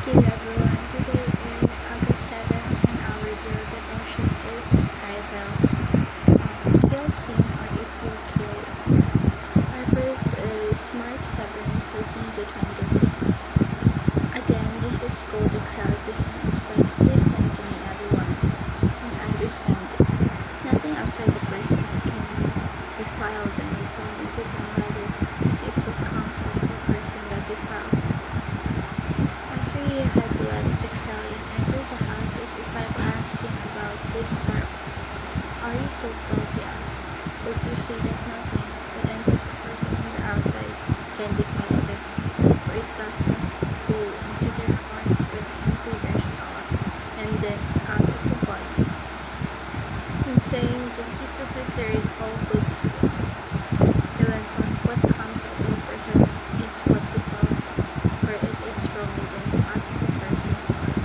everyone. Today is August 7th and our real devotion is entitled Kill Sin or It Will Kill You. Our verse is Mark 7:14-23. Again, Jesus called the crowd to him and said, "Listen to me, everyone, and understand this. Nothing outside the person can defile them into them, rather it is what comes out of a person that defiles him." After he had left the crowd and entered the house, his disciples asked him about this parable. "Are you so dull?" he asked, "that you see that nothing that enters a person from the outside can defile them? For it does not go into their heart, but into their stomach, and then out of the body." In saying this, Jesus declared all foods clean. He went on, "What comes out of a person is what defiles them, for it is from within, out of a person's heart,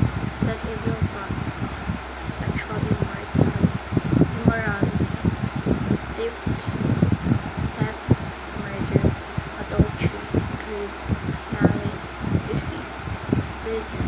that evil thoughts come: sexual immorality, theft, murder, adultery, greed, malice, deceit, lewdness,